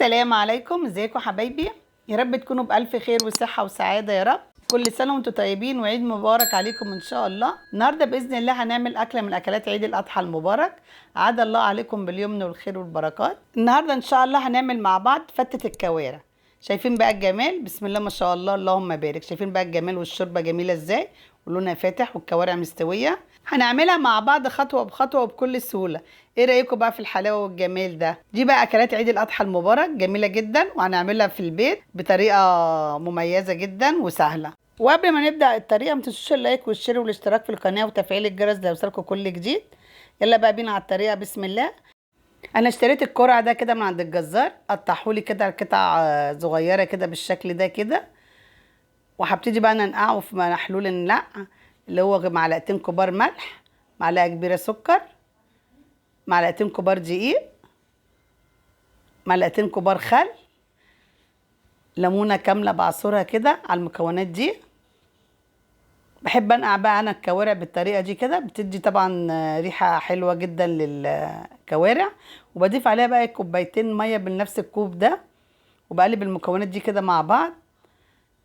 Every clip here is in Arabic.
السلام عليكم، ازيكم حبايبي؟ يا رب تكونوا بألف خير وصحة وسعادة يا رب. كل سنة وانتم طيبين وعيد مبارك عليكم ان شاء الله. النهارده بإذن الله هنعمل أكلة من أكلات عيد الأضحى المبارك. عاد الله عليكم باليمن والخير والبركات. النهارده ان شاء الله هنعمل مع بعض فتة الكوارع. شايفين بقى الجمال؟ بسم الله ما شاء الله اللهم بارك. شايفين بقى الجمال والشوربة جميلة ازاي ولونها فاتح والكوارع مستوية. هنعملها مع بعض خطوة بخطوة وبكل سهولة. ايه رأيكم بقى في الحلاوة والجمال ده؟ دي بقى اكلات عيد الاضحى المبارك جميلة جدا، وهنعملها في البيت بطريقة مميزة جدا وسهلة. وقبل ما نبدأ الطريقة، ما تنسوش اللايك والشير والاشتراك في القناة وتفعيل الجرس ليوصلكم كل جديد. يلا بقى بينا على الطريقة. بسم الله. انا اشتريت الكرع ده كده من عند الجزار، قطعهولي كده قطع صغيرة كده بالشكل ده كده، وهبتدي بقى ننقعه في محلول النقع اللي هو معلقتين كبار ملح، معلقة كبيرة سكر، معلقتين كبار دقيق، معلقتين كبار خل، ليمونه كامله بعصرها كده على المكونات دي. بحب انقع بقى انا الكوارع بالطريقه دي كده، بتدي طبعا ريحه حلوه جدا للكوارع. وبضيف عليها بقى كوبايتين ميه بنفس الكوب ده، وبقلب المكونات دي كده مع بعض.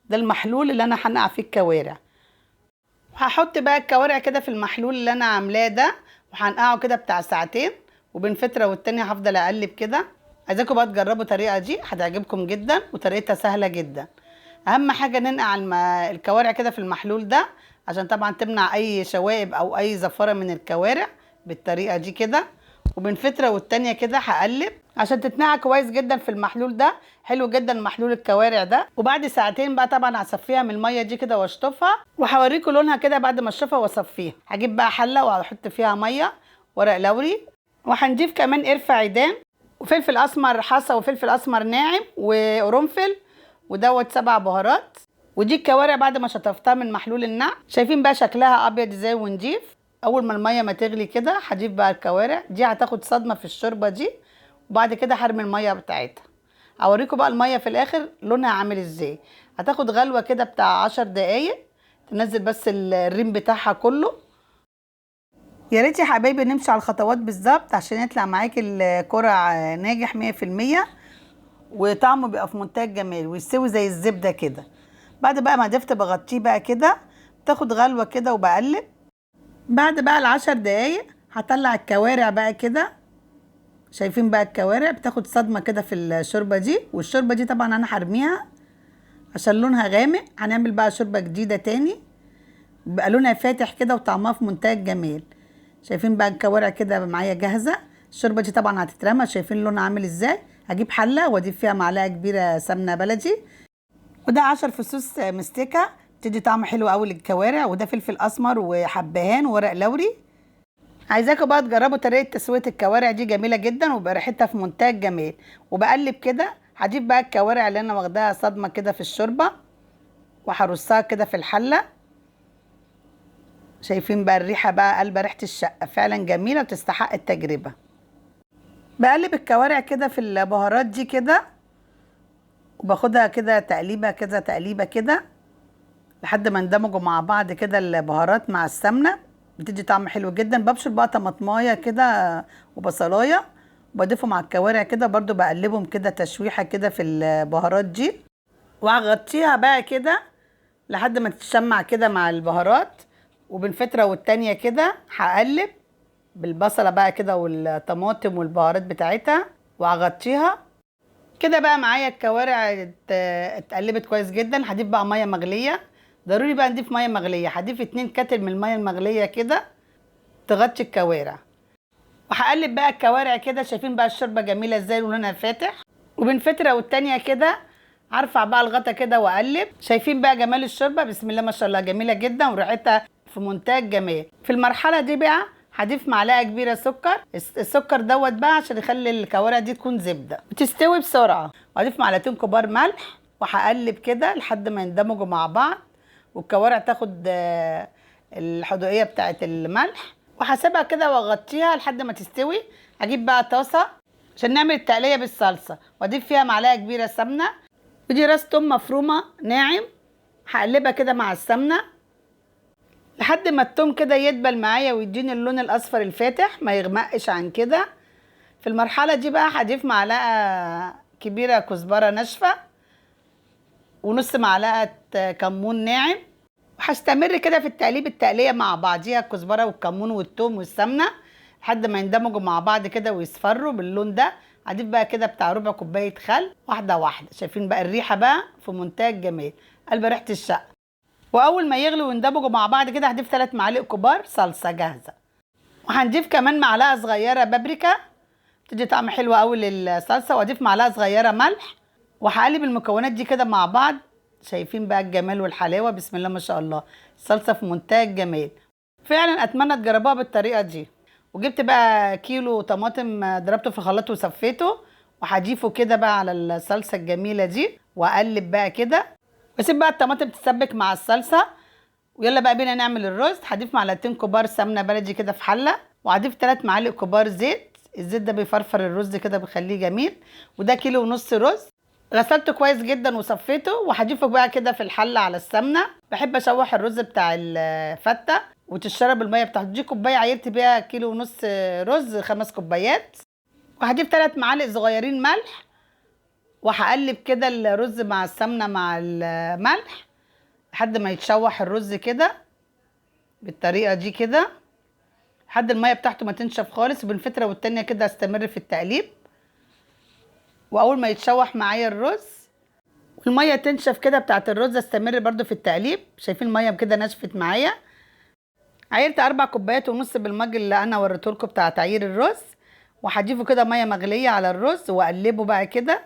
ده المحلول اللي انا هنقع فيه الكوارع. وهحط بقى الكوارع كده في المحلول اللي انا عاملاه ده، وهنقعه كده بتاع ساعتين، وبين فتره والتانيه هفضل اقلب كده. عايزاكم بقى تجربوا الطريقه دي، هتعجبكم جدا وطريقتها سهله جدا. اهم حاجه ننقع الكوارع كده في المحلول ده، عشان طبعا تمنع اي شوائب او اي زفاره من الكوارع بالطريقه دي كده. وبين فتره والتانيه كده هقلب عشان تتنقع كويس جدا في المحلول ده. حلو جدا محلول الكوارع ده. وبعد ساعتين بقى طبعا هصفيها من الميه دي كده واشطفها، وهوريكم لونها كده بعد ما اشطفها واصفيها. هجيب بقى حله وهحط فيها ميه، ورق لوري، وهنضيف كمان قرفه عيدان، وفلفل اسمر حصى، وفلفل اسمر ناعم، وقرنفل، ودوت 7 بهارات. ودي الكوارع بعد ما شطفتها من محلول النقع. شايفين بقى شكلها ابيض ازاي ونضيف. اول ما الميه ما تغلي كده هضيف بقى الكوارع دي، هتاخد صدمه في الشوربه دي، وبعد كده هرمي الميه بتاعتها. اوريكم بقى الميه في الاخر لونها عامل ازاي. هتاخد غلوه كده بتاع 10 دقايق، تنزل بس الريم بتاعها كله. يا ريت يا حبايبي نمشي على الخطوات بالظبط عشان يطلع معاكي الكرع ناجح 100%، وطعمه بيبقى في منتهى الجمال ويستوي زي الزبده كده. بعد بقى ما ضفت بغطيه بقى كده، تاخد غلوه كده وبقلب. بعد بقى ال10 دقايق هطلع الكوارع بقى كده. شايفين بقى الكوارع بتاخد صدمه كده في الشوربه دي، والشوربه دي طبعا انا هرميها عشان لونها غامق. هنعمل بقى شوربه جديده تاني بقى لونها فاتح كده وطعمها في منتهى الجمال. شايفين بقى الكوارع كده معايا جاهزه. الشوربه دي طبعا هتترمى. شايفين لونها عامل ازاي. هجيب حله واضيف فيها معلقه كبيره سمنه بلدي، وده 10 فصوص مستكه بتدي طعم حلو قوي للكوارع، وده فلفل اسمر وحبهان وورق لوري. عايزاكم بقى تجربوا طريقه تسويه الكوارع دي، جميله جدا وبقى ريحتها في منتهى الجمال. وبقلب كده هجيب بقى الكوارع اللي انا واخداها صدمه كده في الشوربه، وهرصها كده في الحله. شايفين بقى الريحه بقى قلبه ريحه الشقه، فعلا جميله وتستحق التجربه. بقلب الكوارع كده في البهارات دي كده، وباخدها كده تقليبه كده تقليبه كده لحد ما اندمجوا مع بعض كده البهارات مع السمنه، بتدي طعم حلو جدا. ببشر بقى طماطمايه كده وبصلايه، وبضيفهم مع الكوارع كده برضو، بقلبهم كده تشويحه كده في البهارات دي، وهغطيها بقى كده لحد ما تتشمع كده مع البهارات. وبين فتره والتانيه كده هقلب بالبصله بقى كده والطماطم والبهارات بتاعتها، وهغطيها كده. بقى معايا الكوارع اتقلبت كويس جدا. هضيف بقى ميه مغليه، ضروري بقى نضيف ميه مغليه. هضيف 2 كاتل من الميه المغليه كده تغطي الكوارع، وهقلب بقى الكوارع كده. شايفين بقى الشوربه جميله ازاي ولونها فاتح. وبين فتره والتانيه كده هرفع بقى الغطا كده واقلب. شايفين بقى جمال الشوربه؟ بسم الله ما شاء الله جميله جدا وريحتها في منتهى الجمال. في المرحله دي بقى هضيف معلقه كبيره سكر. السكر دوت بقى عشان يخلي الكوارع دي تكون زبده وتستوي بسرعه. وهضيف معلقتين كبار ملح، وهقلب كده لحد ما يندمجوا مع بعض والكوارع تاخد الحدوقيه بتاعه الملح. وهسيبها كده واغطيها لحد ما تستوي. هجيب بقى طاسه عشان نعمل التقليه بالصلصه، واضيف فيها معلقه كبيره سمنه، ودي راس توم مفرومه ناعم. هقلبها كده مع السمنه لحد ما التوم كده يدبل معايا ويديني اللون الاصفر الفاتح، ما يغمقش عن كده. في المرحله دي بقى هضيف معلقه كبيره كزبره ناشفه، ونص معلقه كمون ناعم. وهستمر كده في التقليه مع بعضيها، الكزبره والكمون والثوم والسمنه لحد ما يندمجوا مع بعض كده ويصفروا باللون ده. هضيف بقى كده بتاع ربع كوبايه خل، واحده واحده. شايفين بقى الريحه بقى في منتهى الجمال، قلب ريحه الشقه. واول ما يغلوا ويندمجوا مع بعض كده هضيف 3 معالق كبار صلصه جاهزه، وهنضيف كمان معلقه صغيره بابريكا بتدي طعم حلو قوي للصلصه، واضيف معلقه صغيره ملح. وهقلب المكونات دي كده مع بعض. شايفين بقى الجمال والحلاوه، بسم الله ما شاء الله، الصلصه في منتهى الجمال. فعلا اتمنى تجربوها بالطريقه دي. وجبت بقى كيلو طماطم ضربته في الخلاط وصفيته، وهضيفه كده بقى على الصلصه الجميله دي، واقلب بقى كده واسيب بقى الطماطم تتسبك مع الصلصه. ويلا بقى بينا نعمل الرز. هضيف معلقتين كبار سمنه بلدي كده في حله، وهضيف 3 معالق كبار زيت. الزيت ده بيفرفر الرز كده بيخليه جميل. وده كيلو ونص رز غسلته كويس جدا وصفيته، وهضيفه بقى كده في الحله على السمنه. بحب اشوح الرز بتاع الفته وتشرب الميه بتاعته. دي كوبايه عيرت بيها كيلو ونص رز 5 كوبايات. وهضيف 3 معالق صغيرين ملح، وهقلب كده الرز مع السمنه مع الملح لحد ما يتشوح الرز كده بالطريقه دي كده، لحد الميه بتاعته ما تنشف خالص. وبين فتره والتانيه كده استمر في التقليب. واول ما يتشوح معايا الرز والميه تنشف كده بتاعت الرز استمر برده في التقليب. شايفين الميه كده نشفت معايا. عيرت 4 كوبايات ونص بالمج اللي انا وريته لكم بتاع تعيير الرز، وهضيفه كده ميه مغليه على الرز واقلبه بقى كده.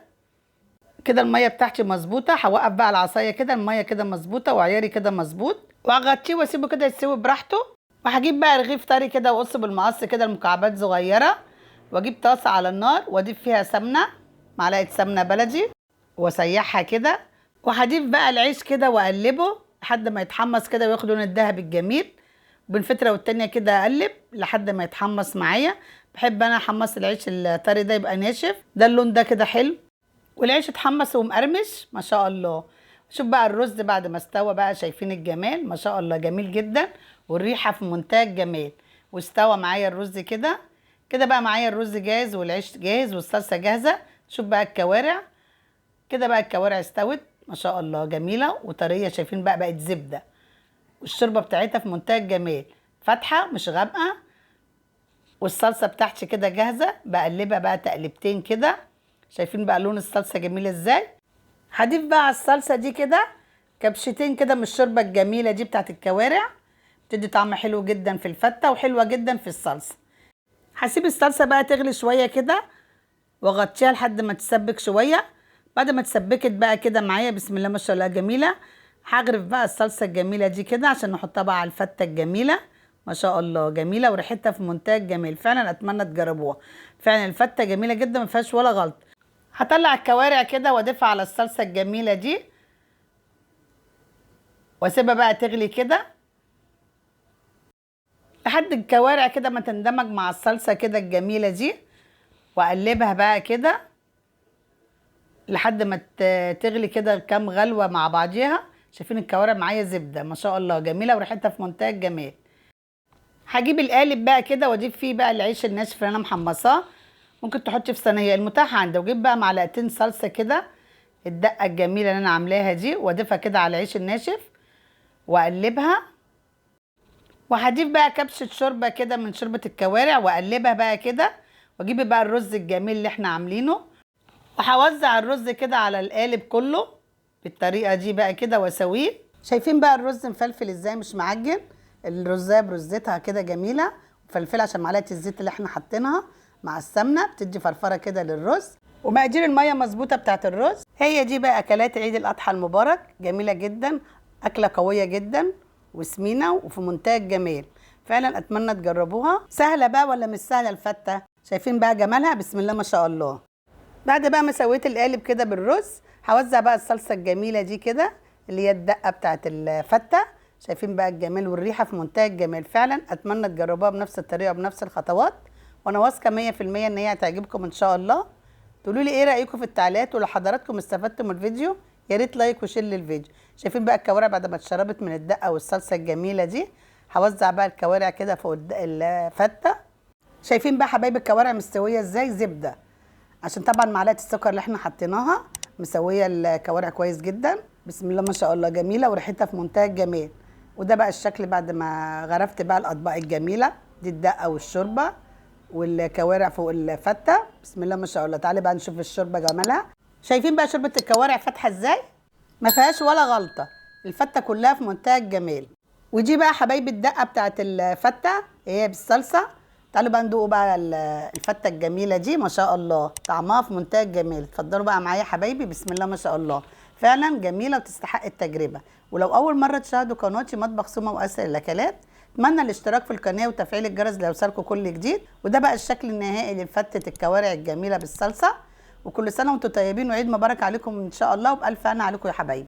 كده الميه بتاعتي مظبوطه. هوقف بقى العصايه كده، الميه كده مظبوطه وعياري كده مظبوط، وهغطيه واسيبه كده يستوي براحته. وهجيب بقى رغيف طري كده واقصه بالمقص كده لمكعبات صغيره، واجيب طاسه على النار واضيف فيها سمنه، معلقه سمنه بلدي، واسيحها كده. وهضيف بقى العيش كده واقلبه لحد ما يتحمص كده وياخد لون الذهبي الجميل. وبين فتره والتانيه كده اقلب لحد ما يتحمص معايا. بحب انا احمص العيش الطري ده يبقى ناشف، ده اللون ده كده حلو، والعيش اتحمص ومقرمش ما شاء الله. شوف بقى الرز بعد ما استوى بقى، شايفين الجمال ما شاء الله، جميل جدا والريحه في منتهى الجمال. واستوى معايا الرز كده. كده بقى معايا الرز جاهز والعيش جاهز والصلصه جاهزه. شوف بقى الكوارع كده بقى، الكوارع استوت ما شاء الله، جميله وطريه. شايفين بقى بقت زبده، والشوربه بتاعتها في منتهى الجمال، فاتحه مش غامقه. والصلصه بتاعتي كده جاهزه، بقلبها بقى تقلبتين كده. شايفين بقى لون الصلصه جميل ازاي. هضيف بقى على الصلصه دي كده كبشتين كده من الشوربه الجميله دي بتاعت الكوارع، بتدي طعم حلو جدا في الفته وحلوه جدا في الصلصه. هسيب الصلصه بقى تغلي شويه كده واغطيها لحد ما تسبك شويه. بعد ما تسبكت بقى كده معايا، بسم الله ما شاء الله جميله، هغرف بقى الصلصه الجميله دي كده عشان نحطها بقى على الفته الجميله ما شاء الله، جميله وريحتها في منتهى الجمال. فعلا اتمنى تجربوها، فعلا الفته جميله جدا ما فيهاش ولا غلط. هطلع الكوارع كده واضيفها على الصلصه الجميله دي، واسيبها بقى تغلي كده لحد الكوارع كده ما تندمج مع الصلصه كده الجميله دي. واقلبها بقى كده لحد ما تغلي كده كام غلوه مع بعضيها. شايفين الكوارع معايا زبده ما شاء الله، جميله وريحتها في منتهى الجمال. هجيب القالب بقى كده واضيف فيه بقى العيش الناشف اللي انا محمصاه، ممكن تحطي في صينيه المتاح عندي. واجيب بقى معلقتين صلصه كده، الدقه الجميله اللي انا عاملاها دي، واضيفها كده على العيش الناشف واقلبها. وهضيف بقى كبشه شوربه كده من شوربه الكوارع واقلبها بقى كده. واجيب بقى الرز الجميل اللي احنا عاملينه، وهوزع الرز كده على القالب كله بالطريقه دي بقى كده واسويه. شايفين بقى الرز مفلفل ازاي مش معجن، الرزايه برزتها كده جميله ومفلفله عشان معلقه الزيت اللي احنا حاطينها مع السمنه بتدي فرفره كده للرز. ومقادير الميه مظبوطه بتاعت الرز. هي دي بقى اكلات عيد الاضحى المبارك، جميله جدا، اكله قويه جدا وسمينه وفي منتهى الجمال. فعلا اتمنى تجربوها. سهله بقى ولا مش سهله الفته؟ شايفين بقى جمالها، بسم الله ما شاء الله. بعد بقى ما سويت القالب كده بالرز، هوزع بقى الصلصه الجميله دي كده اللي هي الدقه بتاعت الفته. شايفين بقى الجمال والريحه في منتهى الجمال. فعلا اتمنى تجربوها بنفس الطريقه وبنفس الخطوات، وانا واثقه 100% ان هي هتعجبكم ان شاء الله. تقولوا لي ايه رايكم في التعليقات، ولو حضراتكم استفدتوا من الفيديو يا ريت لايك وشير للفيديو. شايفين بقى الكوارع بعد ما اتشربت من الدقه والصلصه الجميله دي، هوزع بقى الكوارع كده فوق الفته. شايفين بقى حبايب الكوارع مستويه ازاي، زبده. عشان طبعا معلقه السكر اللي احنا حطيناها مسويه الكوارع كويس جدا. بسم الله ما شاء الله، جميله وريحتها في منتهى الجمال. وده بقى الشكل بعد ما غرفت بقى الاطباق الجميله دي، الدقه والشوربه والكوارع فوق الفته. بسم الله ما شاء الله. تعالي بقى نشوف الشوربه جمالها. شايفين بقى شوربه الكوارع فاتحه ازاي؟ ما فيهاش ولا غلطه، الفته كلها في منتهى الجمال. ودي بقى حبايبي الدقه بتاعت الفته هي بالصلصه. تعالوا بقى ندوقوا بقى الفته الجميله دي، ما شاء الله طعمها في منتهى الجمال. اتفضلوا بقى معايا حبايبي. بسم الله ما شاء الله، فعلا جميله وتستحق التجربه. ولو اول مره تشاهدوا قناتي مطبخ سما واسر الاكلات، اتمنى الاشتراك في القناه وتفعيل الجرس ليوصلكوا كل جديد. وده بقى الشكل النهائي لفتة الكوارع الجميله بالصلصه. وكل سنه وانتم طيبين، وعيد مبارك عليكم ان شاء الله، وبالف هنا عليكم يا حبايبي.